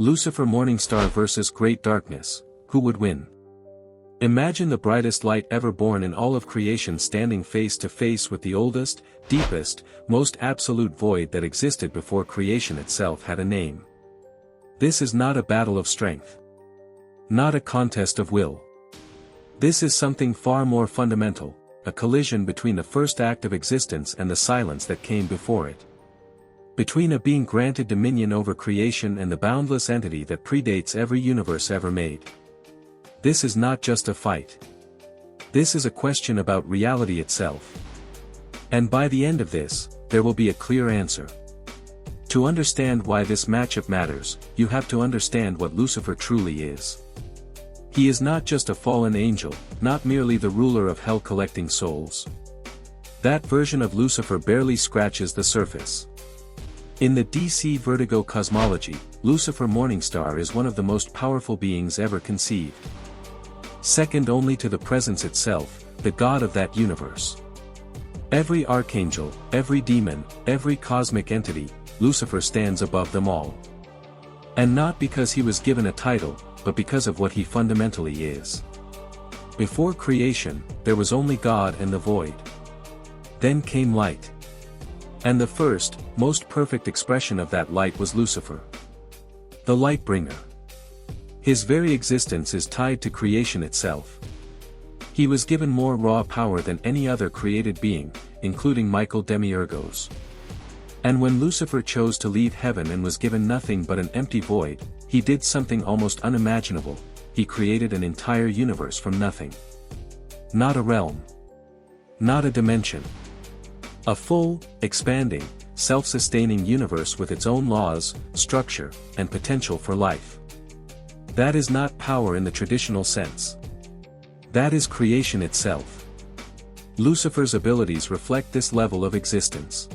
Lucifer Morningstar versus Great Darkness, who would win? Imagine the brightest light ever born in all of creation standing face to face with the oldest, deepest, most absolute void that existed before creation itself had a name. This is not a battle of strength. Not a contest of will. This is something far more fundamental, a collision between the first act of existence and the silence that came before it. Between a being granted dominion over creation and the boundless entity that predates every universe ever made. This is not just a fight. This is a question about reality itself. And by the end of this, there will be a clear answer. To understand why this matchup matters, you have to understand what Lucifer truly is. He is not just a fallen angel, not merely the ruler of hell collecting souls. That version of Lucifer barely scratches the surface. In the DC Vertigo cosmology, Lucifer Morningstar is one of the most powerful beings ever conceived. Second only to the presence itself, the god of that universe. Every archangel, every demon, every cosmic entity, Lucifer stands above them all. And not because he was given a title, but because of what he fundamentally is. Before creation, there was only God and the void. Then came light. And the first, most perfect expression of that light was Lucifer. The light bringer. His very existence is tied to creation itself. He was given more raw power than any other created being, including Michael Demiurgos. And when Lucifer chose to leave heaven and was given nothing but an empty void, he did something almost unimaginable. He created an entire universe from nothing. Not a realm. Not a dimension. A full, expanding, self-sustaining universe with its own laws, structure, and potential for life. That is not power in the traditional sense. That is creation itself. Lucifer's abilities reflect this level of existence.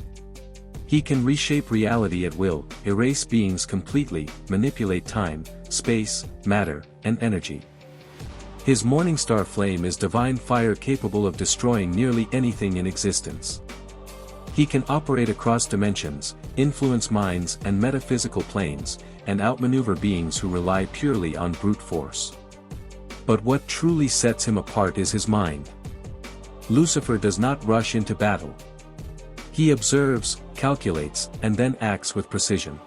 He can reshape reality at will, erase beings completely, manipulate time, space, matter, and energy. His Morningstar flame is divine fire capable of destroying nearly anything in existence. He can operate across dimensions, influence minds and metaphysical planes, and outmaneuver beings who rely purely on brute force. But what truly sets him apart is his mind. Lucifer does not rush into battle. He observes, calculates, and then acts with precision.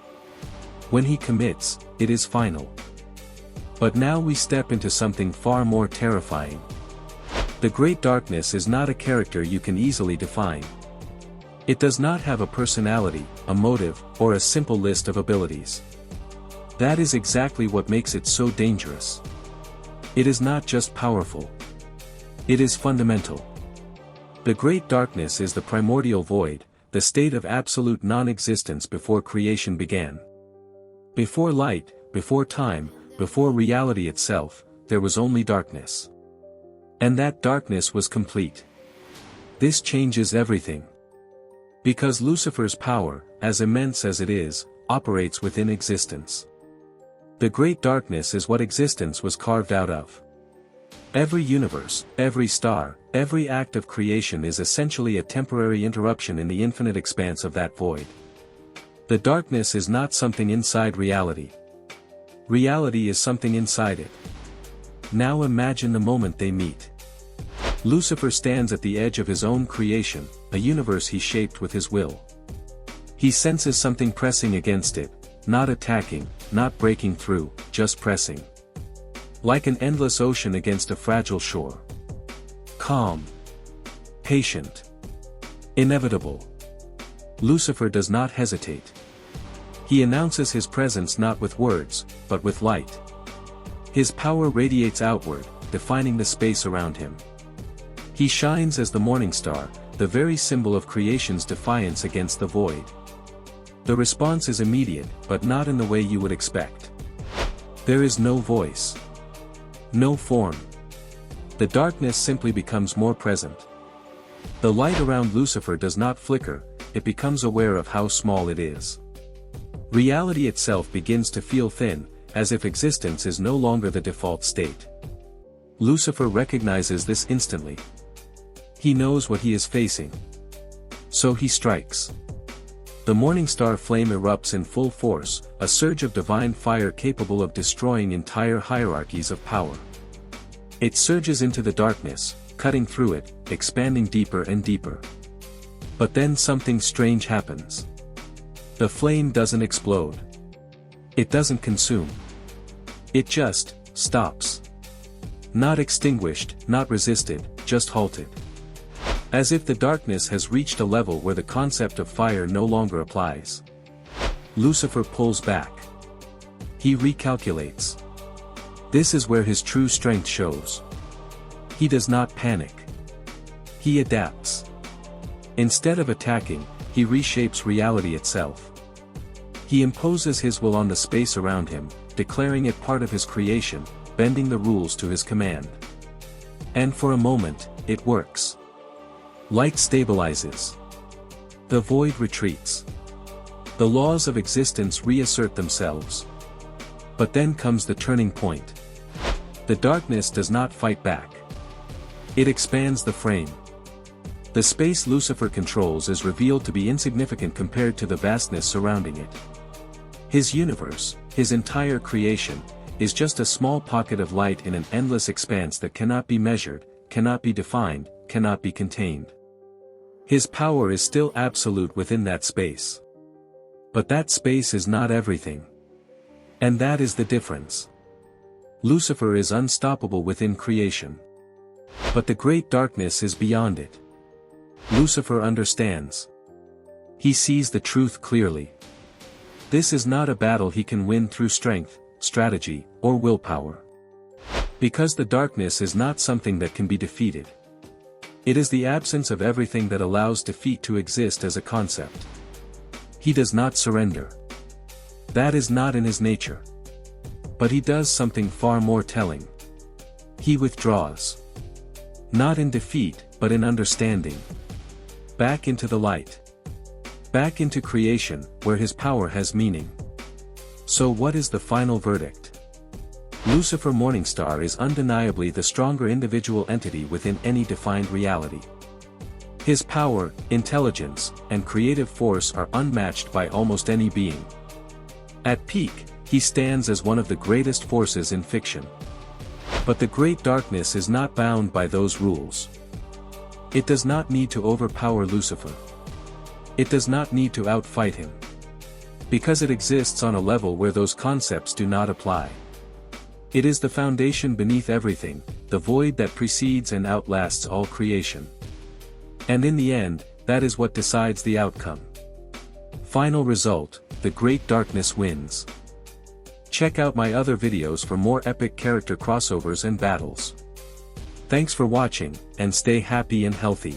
When he commits, it is final. But now we step into something far more terrifying. The Great Darkness is not a character you can easily define. It does not have a personality, a motive, or a simple list of abilities. That is exactly what makes it so dangerous. It is not just powerful. It is fundamental. The Great Darkness is the primordial void, the state of absolute non-existence before creation began. Before light, before time, before reality itself, there was only darkness. And that darkness was complete. This changes everything. Because Lucifer's power, as immense as it is, operates within existence. The Great Darkness is what existence was carved out of. Every universe, every star, every act of creation is essentially a temporary interruption in the infinite expanse of that void. The darkness is not something inside reality. Reality is something inside it. Now imagine the moment they meet. Lucifer stands at the edge of his own creation, a universe he shaped with his will. He senses something pressing against it, not attacking, not breaking through, just pressing. Like an endless ocean against a fragile shore. Calm. Patient. Inevitable. Lucifer does not hesitate. He announces his presence not with words, but with light. His power radiates outward, defining the space around him. He shines as the Morningstar, the very symbol of creation's defiance against the void. The response is immediate, but not in the way you would expect. There is no voice. No form. The darkness simply becomes more present. The light around Lucifer does not flicker, it becomes aware of how small it is. Reality itself begins to feel thin, as if existence is no longer the default state. Lucifer recognizes this instantly. He knows what he is facing. So he strikes. The Morningstar flame erupts in full force, a surge of divine fire capable of destroying entire hierarchies of power. It surges into the darkness, cutting through it, expanding deeper and deeper. But then something strange happens. The flame doesn't explode. It doesn't consume. It just stops. Not extinguished, not resisted, just halted. As if the darkness has reached a level where the concept of fire no longer applies. Lucifer pulls back. He recalculates. This is where his true strength shows. He does not panic. He adapts. Instead of attacking, he reshapes reality itself. He imposes his will on the space around him, declaring it part of his creation, bending the rules to his command. And for a moment, it works. Light stabilizes. The void retreats. The laws of existence reassert themselves. But then comes the turning point. The darkness does not fight back. It expands the frame. The space Lucifer controls is revealed to be insignificant compared to the vastness surrounding it. His universe, his entire creation, is just a small pocket of light in an endless expanse that cannot be measured, cannot be defined, cannot be contained. His power is still absolute within that space. But that space is not everything. And that is the difference. Lucifer is unstoppable within creation. But the great darkness is beyond it. Lucifer understands. He sees the truth clearly. This is not a battle he can win through strength, strategy, or willpower. Because the darkness is not something that can be defeated. It is the absence of everything that allows defeat to exist as a concept. He does not surrender. That is not in his nature. But he does something far more telling. He withdraws. Not in defeat, but in understanding. Back into the light. Back into creation, where his power has meaning. So what is the final verdict? Lucifer Morningstar is undeniably the stronger individual entity within any defined reality. His power, intelligence, and creative force are unmatched by almost any being. At peak, he stands as one of the greatest forces in fiction. But the great darkness is not bound by those rules. It does not need to overpower Lucifer. It does not need to outfight him. Because it exists on a level where those concepts do not apply. It is the foundation beneath everything, the void that precedes and outlasts all creation. And in the end, that is what decides the outcome. Final result, the great darkness wins. Check out my other videos for more epic character crossovers and battles. Thanks for watching, and stay happy and healthy.